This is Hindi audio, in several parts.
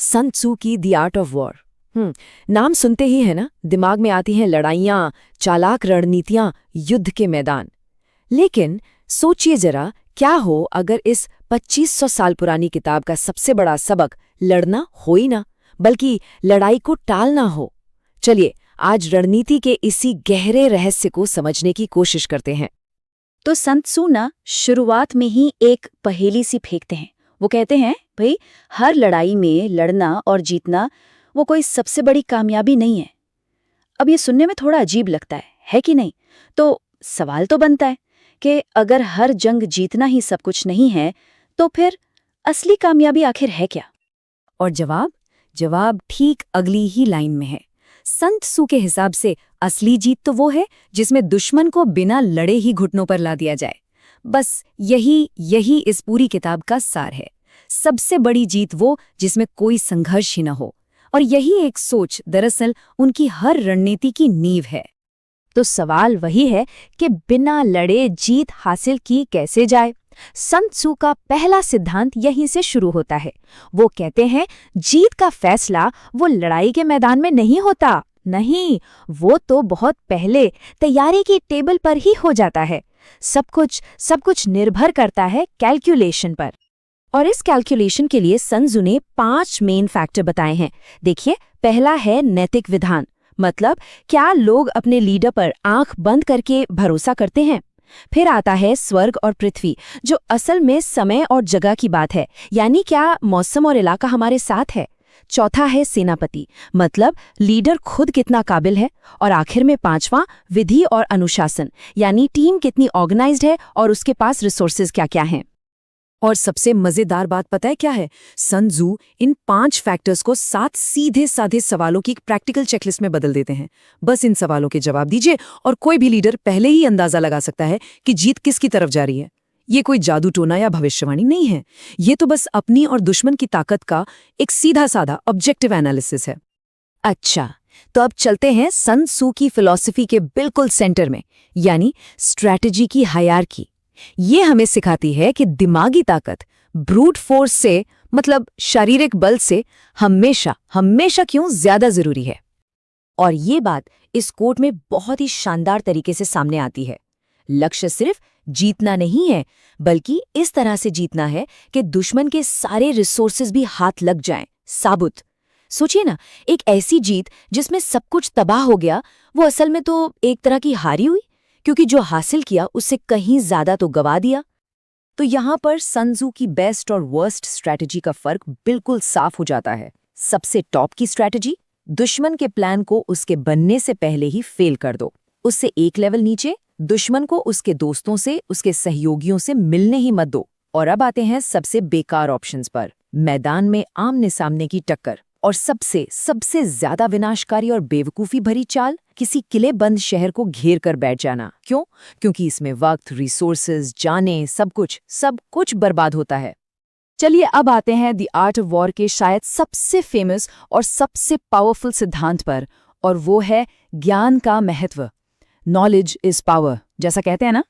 सन त्सू की द आर्ट ऑफ वॉर। नाम सुनते ही है ना, दिमाग में आती हैं लड़ाइयाँ, चालाक रणनीतियाँ, युद्ध के मैदान। लेकिन सोचिए जरा, क्या हो अगर इस 2500 साल पुरानी किताब का सबसे बड़ा सबक लड़ना हो ही ना, बल्कि लड़ाई को टालना हो। चलिए आज रणनीति के इसी गहरे रहस्य को समझने की कोशिश करते हैं। तो सन त्सू ना शुरुआत में ही एक पहेली सी फेंकते हैं। वो कहते हैं, भाई हर लड़ाई में लड़ना और जीतना वो कोई सबसे बड़ी कामयाबी नहीं है। अब ये सुनने में थोड़ा अजीब लगता है कि नहीं? तो सवाल तो बनता है कि अगर हर जंग जीतना ही सब कुछ नहीं है, तो फिर असली कामयाबी आखिर है क्या? और जवाब ठीक अगली ही लाइन में है। सन त्सू के हिसाब से असली जीत तो वो है जिसमें दुश्मन को बिना लड़े ही घुटनों पर ला दिया जाए। बस यही इस पूरी किताब का सार है। सबसे बड़ी जीत वो जिसमें कोई संघर्ष ही न हो। और यही एक सोच दरअसल उनकी हर रणनीति की नींव है। तो सवाल वही है कि बिना लड़े जीत हासिल की कैसे जाए? सन त्सू का पहला सिद्धांत यहीं से शुरू होता है। वो कहते हैं, जीत का फैसला वो लड़ाई के मैदान में नहीं होता। नहीं, वो तो बहुत पहले तैयारी की टेबल पर ही हो जाता है। सब कुछ निर्भर करता है कैलकुलेशन पर। और इस कैलकुलेशन के लिए सन त्सू ने 5 मेन फैक्टर बताए हैं। देखिए, पहला है नैतिक विधान, मतलब क्या लोग अपने लीडर पर आंख बंद करके भरोसा करते हैं। फिर आता है स्वर्ग और पृथ्वी, जो असल में समय और जगह की बात है, यानी क्या मौसम और इलाका हमारे साथ है। चौथा है सेनापति, मतलब लीडर खुद कितना काबिल है। और आखिर में 5वां विधि और अनुशासन, यानी टीम कितनी ऑर्गेनाइज्ड है और उसके पास रिसोर्सेज क्या-क्या हैं। और सबसे मजेदार बात पता है क्या है? सन त्सू इन 5 फैक्टर्स को 7 सीधे साधे सवालों की एक प्रैक्टिकल चेकलिस्ट में बदल देते हैं। बस इन सवालों के जवाब दीजिए और कोई भी लीडर पहले ही अंदाजा लगा सकता है कि जीत किसकी तरफ जा रही है। ये कोई जादू टोना या भविष्यवाणी नहीं है, ये तो बस अपनी और दुश्मन की ताकत का एक सीधा साधा ऑब्जेक्टिव एनालिसिस है। अच्छा, तो अब चलते हैं सन त्सू की फिलॉसफी के बिल्कुल सेंटर में, यानी स्ट्रैटेजी की हायरार्की। ये हमें सिखाती है कि दिमागी ताकत ब्रूट फोर्स से, मतलब शारीरिक बल से हमेशा क्यों ज्यादा जरूरी है। और ये बात इस कोट में बहुत ही शानदार तरीके से सामने आती है। लक्ष्य सिर्फ जीतना नहीं है, बल्कि इस तरह से जीतना है कि दुश्मन के सारे रिसोर्सेज भी हाथ लग जाएं, साबुत। सोचिए ना, एक ऐसी जीत जिसमें सब कुछ तबाह हो गया, वो असल में तो एक तरह की हारी हुई, क्योंकि जो हासिल किया उससे कहीं ज्यादा तो गवा दिया। तो यहां पर सन त्सू की बेस्ट और वर्स्ट स्ट्रैटेजी का फर्क बिल्कुल साफ हो जाता है। सबसे टॉप की स्ट्रैटेजी, दुश्मन के प्लान को उसके बनने से पहले ही फेल कर दो। उससे एक लेवल नीचे, दुश्मन को उसके दोस्तों से, उसके सहयोगियों से मिलने ही मत दो। और अब आते हैं सबसे बेकार ऑप्शंस पर, मैदान में आमने सामने की टक्कर। और सबसे ज्यादा विनाशकारी और बेवकूफी भरी चाल, किसी किले बंद शहर को घेर कर बैठ जाना। क्यों? क्योंकि इसमें वक्त, रिसोर्सेज, जाने, सब कुछ बर्बाद होता है। चलिए अब आते हैं द आर्ट ऑफ वॉर के शायद सबसे फेमस और सबसे पावरफुल सिद्धांत पर, और वो है ज्ञान का महत्व। नॉलेज इज पावर, जैसा कहते हैं ना।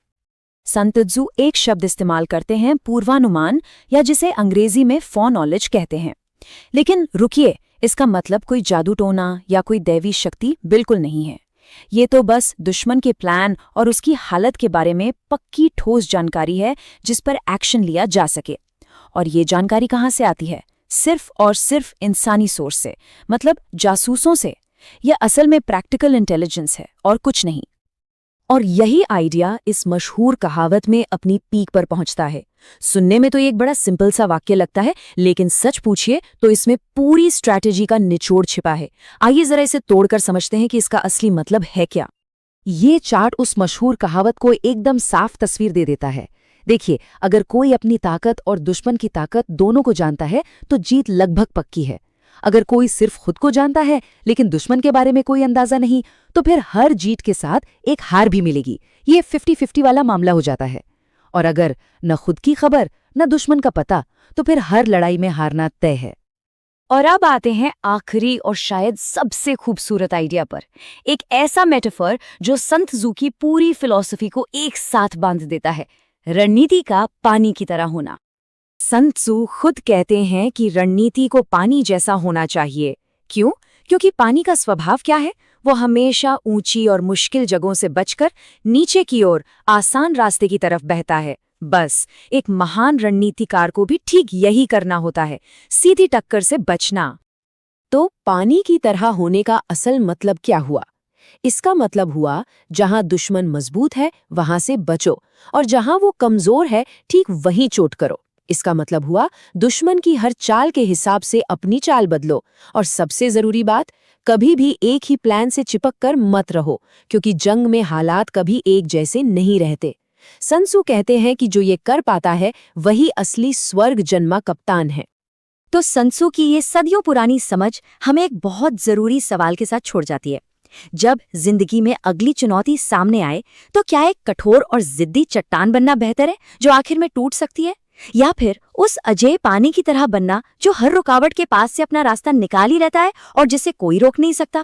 सन त्सू एक शब्द इस्तेमाल करते हैं, पूर्वानुमान, या जिसे अंग्रेजी में फोरनॉलेज कहते हैं। लेकिन रुकिए, इसका मतलब कोई जादू टोना या कोई दैवी शक्ति बिल्कुल नहीं है। ये तो बस दुश्मन के प्लान और उसकी हालत के बारे में पक्की ठोस जानकारी है, जिस पर एक्शन लिया जा सके। और ये जानकारी कहाँ से आती है? सिर्फ और सिर्फ इंसानी सोर्स से, मतलब जासूसों से। यह असल में प्रैक्टिकल इंटेलिजेंस है और कुछ नहीं। और यही आइडिया इस मशहूर कहावत में अपनी पीक पर पहुंचता है। सुनने में तो एक बड़ा सिंपल सा वाक्य लगता है, लेकिन सच पूछिए तो इसमें पूरी स्ट्रैटेजी का निचोड़ छिपा है। आइए जरा इसे तोड़कर समझते हैं कि इसका असली मतलब है क्या। ये चार्ट उस मशहूर कहावत को एकदम साफ तस्वीर दे देता है। देखिए, अगर कोई अपनी ताकत और दुश्मन की ताकत दोनों को जानता है तो जीत लगभग पक्की है। अगर कोई सिर्फ खुद को जानता है लेकिन दुश्मन के बारे में कोई अंदाजा नहीं, तो फिर हर जीत के साथ एक हार भी मिलेगी। ये 50-50 वाला मामला हो जाता है। और अगर न खुद की खबर न दुश्मन का पता, तो फिर हर लड़ाई में हारना तय है। और अब आते हैं आखिरी और शायद सबसे खूबसूरत आइडिया पर, एक ऐसा मेटाफर जो सन त्सू की पूरी फिलॉसफी को एक साथ बांध देता है, रणनीति का पानी की तरह होना। सन त्सू खुद कहते हैं कि रणनीति को पानी जैसा होना चाहिए। क्यों? क्योंकि पानी का स्वभाव क्या है? वो हमेशा ऊंची और मुश्किल जगहों से बचकर नीचे की ओर आसान रास्ते की तरफ बहता है। बस एक महान रणनीतिकार को भी ठीक यही करना होता है, सीधी टक्कर से बचना। तो पानी की तरह होने का असल मतलब क्या हुआ? इसका मतलब हुआ, जहां दुश्मन मजबूत है वहां से बचो, और जहां वो कमजोर है ठीक वहीं चोट करो। इसका मतलब हुआ, दुश्मन की हर चाल के हिसाब से अपनी चाल बदलो। और सबसे जरूरी बात, कभी भी एक ही प्लान से चिपक कर मत रहो, क्योंकि जंग में हालात कभी एक जैसे नहीं रहते। सन त्सू कहते हैं कि जो ये कर पाता है वही असली स्वर्ग जन्मा कप्तान है। तो सन त्सू की ये सदियों पुरानी समझ हमें एक बहुत जरूरी सवाल के साथ छोड़ जाती है। जब जिंदगी में अगली चुनौती सामने आए, तो क्या एक कठोर और जिद्दी चट्टान बनना बेहतर है जो आखिर में टूट सकती है, या फिर उस अजेय पानी की तरह बनना जो हर रुकावट के पास से अपना रास्ता निकाल ही रहता है और जिसे कोई रोक नहीं सकता?